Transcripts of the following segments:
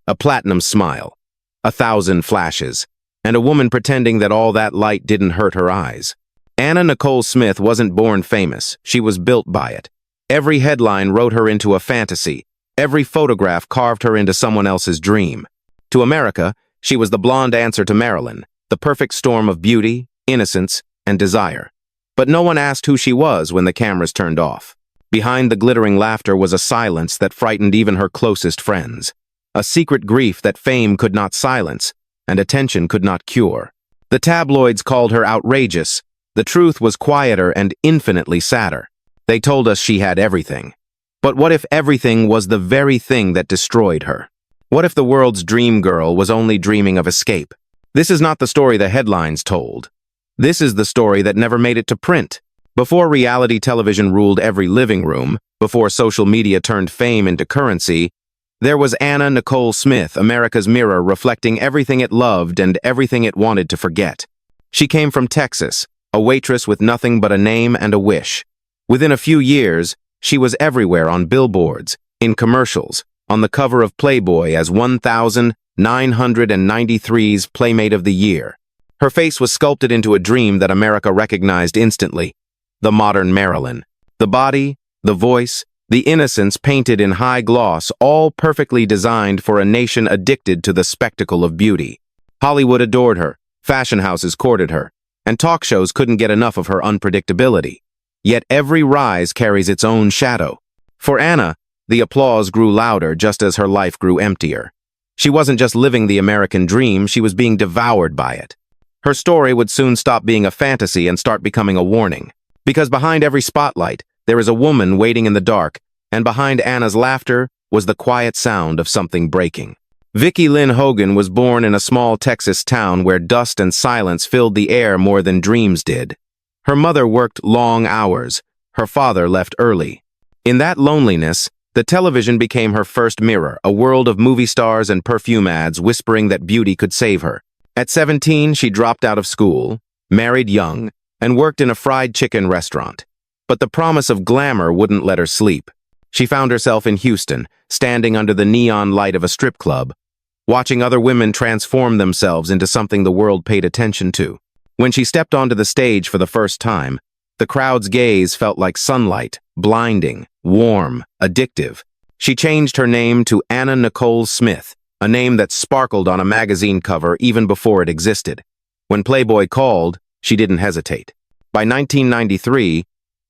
a platinum smile, 1,000 flashes, and a woman pretending that all that light didn't hurt her eyes. Anna Nicole Smith wasn't born famous, she was built by it. Every headline wrote her into a fantasy, every photograph carved her into someone else's dream. To America, she was the blonde answer to Marilyn, the perfect storm of beauty, innocence, and desire. But no one asked who she was when the cameras turned off. Behind the glittering laughter was a silence that frightened even her closest friends. A secret grief that fame could not silence, and attention could not cure. The tabloids called her outrageous. The truth was quieter and infinitely sadder. They told us she had everything. But what if everything was the very thing that destroyed her? What if the world's dream girl was only dreaming of escape? This is not the story the headlines told. This is the story that never made it to print. Before reality television ruled every living room, before social media turned fame into currency, there was Anna Nicole Smith, America's mirror, reflecting everything it loved and everything it wanted to forget. She came from Texas, a waitress with nothing but a name and a wish. Within a few years, she was everywhere on billboards, in commercials, on the cover of Playboy as 1993's Playmate of the Year. Her face was sculpted into a dream that America recognized instantly. The modern Marilyn. The body, the voice, the innocence painted in high gloss, all perfectly designed for a nation addicted to the spectacle of beauty. Hollywood adored her, fashion houses courted her, and talk shows couldn't get enough of her unpredictability. Yet every rise carries its own shadow. For Anna, the applause grew louder just as her life grew emptier. She wasn't just living the American dream, she was being devoured by it. Her story would soon stop being a fantasy and start becoming a warning. Because behind every spotlight, there is a woman waiting in the dark, and behind Anna's laughter was the quiet sound of something breaking. Vicki Lynn Hogan was born in a small Texas town where dust and silence filled the air more than dreams did. Her mother worked long hours. Her father left early. In that loneliness, the television became her first mirror, a world of movie stars and perfume ads whispering that beauty could save her. At 17, she dropped out of school, married young, and worked in a fried chicken restaurant. But the promise of glamour wouldn't let her sleep. She found herself in Houston, standing under the neon light of a strip club, watching other women transform themselves into something the world paid attention to. When she stepped onto the stage for the first time, the crowd's gaze felt like sunlight, blinding, warm, addictive. She changed her name to Anna Nicole Smith, a name that sparkled on a magazine cover even before it existed. When Playboy called, she didn't hesitate. By 1993,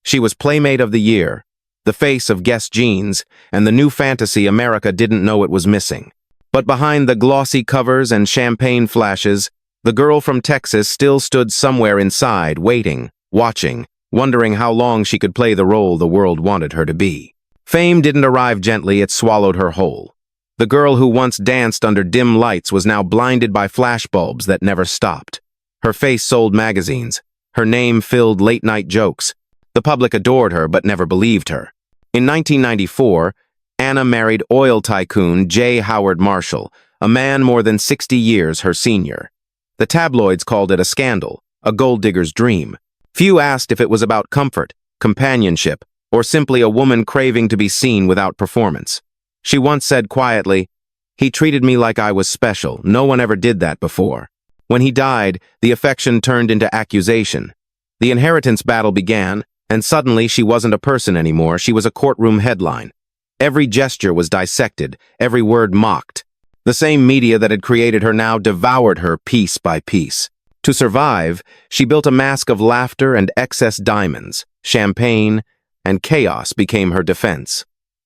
she was Playmate of the Year, the face of Guess jeans, and the new fantasy America didn't know it was missing. But behind the glossy covers and champagne flashes, the girl from Texas still stood somewhere inside, waiting, watching, wondering how long she could play the role the world wanted her to be. Fame didn't arrive gently, it swallowed her whole. The girl who once danced under dim lights was now blinded by flashbulbs that never stopped. Her face sold magazines. Her name filled late-night jokes. The public adored her but never believed her. In 1994, Anna married oil tycoon J. Howard Marshall, a man more than 60 years her senior. The tabloids called it a scandal, a gold digger's dream. Few asked if it was about comfort, companionship, or simply a woman craving to be seen without performance. She once said quietly, "He treated me like I was special. No one ever did that before." When he died, the affection turned into accusation. The inheritance battle began, and suddenly she wasn't a person anymore, she was a courtroom headline. Every gesture was dissected, every word mocked. The same media that had created her now devoured her piece by piece. To survive, she built a mask of laughter and excess diamonds, champagne, and chaos became her defense.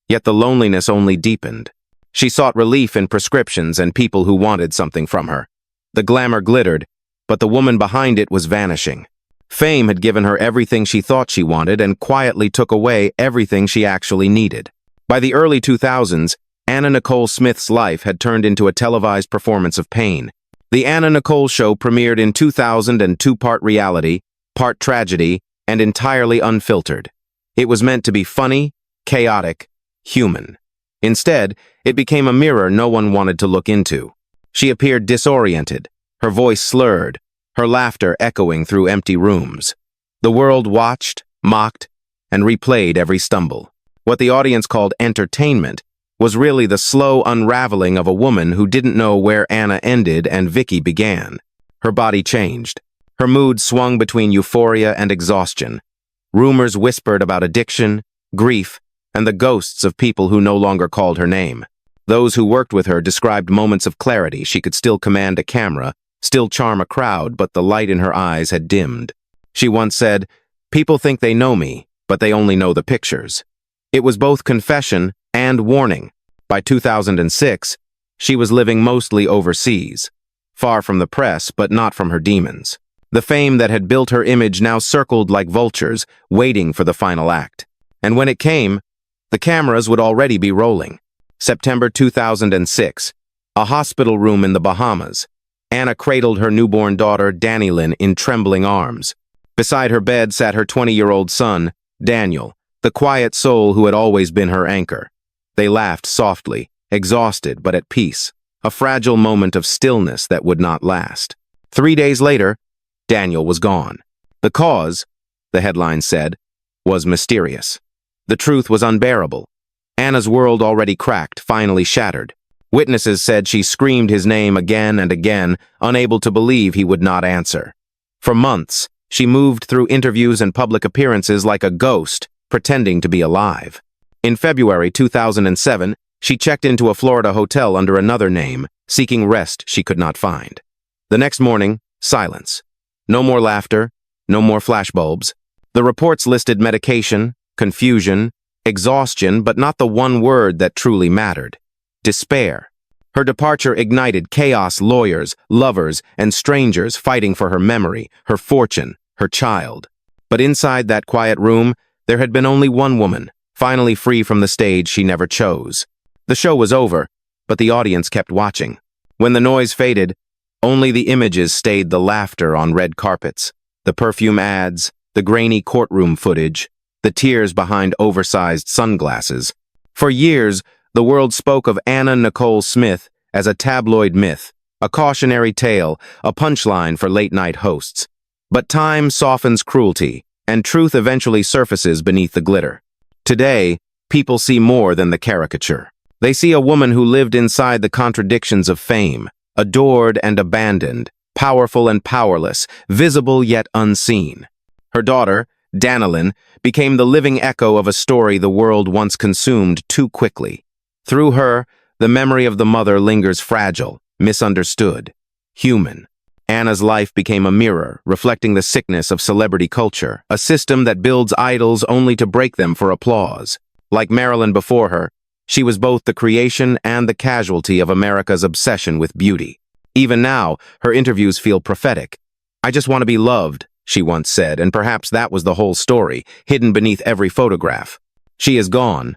Yet the loneliness only deepened. She sought relief in prescriptions and people who wanted something from her. The glamour glittered, but the woman behind it was vanishing. Fame had given her everything she thought she wanted and quietly took away everything she actually needed. By the early 2000s, Anna Nicole Smith's life had turned into a televised performance of pain. The Anna Nicole Show premiered in 2000 and two-part reality, part tragedy, and entirely unfiltered. It was meant to be funny, chaotic, human. Instead, it became a mirror no one wanted to look into. She appeared disoriented, her voice slurred, her laughter echoing through empty rooms. The world watched, mocked, and replayed every stumble. What the audience called entertainment was really the slow unraveling of a woman who didn't know where Anna ended and Vicky began. Her body changed. Her mood swung between euphoria and exhaustion. Rumors whispered about addiction, grief, and the ghosts of people who no longer called her name. Those who worked with her described moments of clarity. She could still command a camera, still charm a crowd, but the light in her eyes had dimmed. She once said, "People think they know me, but they only know the pictures." It was both confession and warning. By 2006, she was living mostly overseas, far from the press but not from her demons. The fame that had built her image now circled like vultures, waiting for the final act. And when it came, the cameras would already be rolling. September 2006, a hospital room in the Bahamas. Anna cradled her newborn daughter, Danilyn, in trembling arms. Beside her bed sat her 20-year-old son, Daniel, the quiet soul who had always been her anchor. They laughed softly, exhausted but at peace, a fragile moment of stillness that would not last. 3 days later, Daniel was gone. The cause, the headline said, was mysterious. The truth was unbearable. Anna's world, already cracked, finally shattered. Witnesses said she screamed his name again and again, unable to believe he would not answer. For months, she moved through interviews and public appearances like a ghost, pretending to be alive. In February 2007, she checked into a Florida hotel under another name, seeking rest she could not find. The next morning, silence. No more laughter, no more flashbulbs. The reports listed medication, confusion, exhaustion, but not the one word that truly mattered: despair. Her departure ignited chaos, lawyers, lovers, and strangers fighting for her memory, her fortune, her child. But inside that quiet room, there had been only one woman, finally free from the stage she never chose. The show was over, but the audience kept watching. When the noise faded, only the images stayed: the laughter on red carpets, the perfume ads, the grainy courtroom footage, the tears behind oversized sunglasses. For years, the world spoke of Anna Nicole Smith as a tabloid myth, a cautionary tale, a punchline for late-night hosts. But time softens cruelty, and truth eventually surfaces beneath the glitter. Today, people see more than the caricature. They see a woman who lived inside the contradictions of fame, adored and abandoned, powerful and powerless, visible yet unseen. Her daughter, Danilyn, became the living echo of a story the world once consumed too quickly. Through her, the memory of the mother lingers, fragile, misunderstood, human. Anna's life became a mirror, reflecting the sickness of celebrity culture, a system that builds idols only to break them for applause. Like Marilyn before her, she was both the creation and the casualty of America's obsession with beauty. Even now, her interviews feel prophetic. "I just want to be loved," she once said, and perhaps that was the whole story, hidden beneath every photograph. She is gone,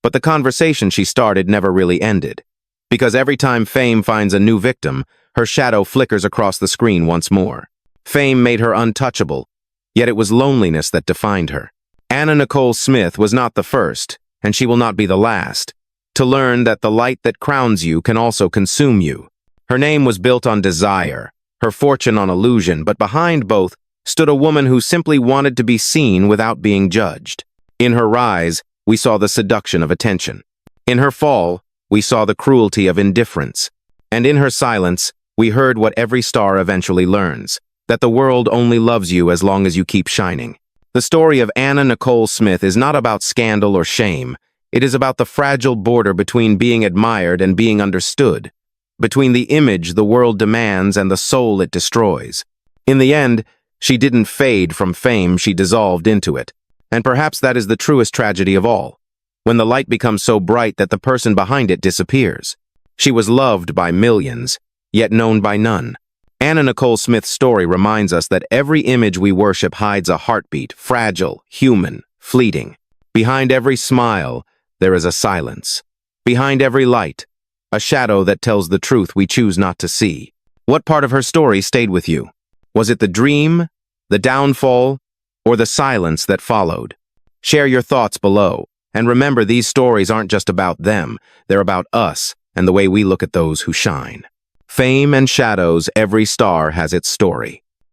but the conversation she started never really ended. Because every time fame finds a new victim, her shadow flickers across the screen once more. Fame made her untouchable, yet it was loneliness that defined her. Anna Nicole Smith was not the first, and she will not be the last, to learn that the light that crowns you can also consume you. Her name was built on desire, her fortune on illusion, but behind both stood a woman who simply wanted to be seen without being judged. In her rise, we saw the seduction of attention. In her fall, we saw the cruelty of indifference. And in her silence, we heard what every star eventually learns: that the world only loves you as long as you keep shining. The story of Anna Nicole Smith is not about scandal or shame. It is about the fragile border between being admired and being understood, between the image the world demands and the soul it destroys. In the end, she didn't fade from fame, she dissolved into it. And perhaps that is the truest tragedy of all, when the light becomes so bright that the person behind it disappears. She was loved by millions, yet known by none. Anna Nicole Smith's story reminds us that every image we worship hides a heartbeat, fragile, human, fleeting. Behind every smile, there is a silence. Behind every light, a shadow that tells the truth we choose not to see. What part of her story stayed with you? Was it the dream, the downfall, or the silence that followed? Share your thoughts below, and remember, these stories aren't just about them, they're about us and the way we look at those who shine. Fame and shadows, every star has its story.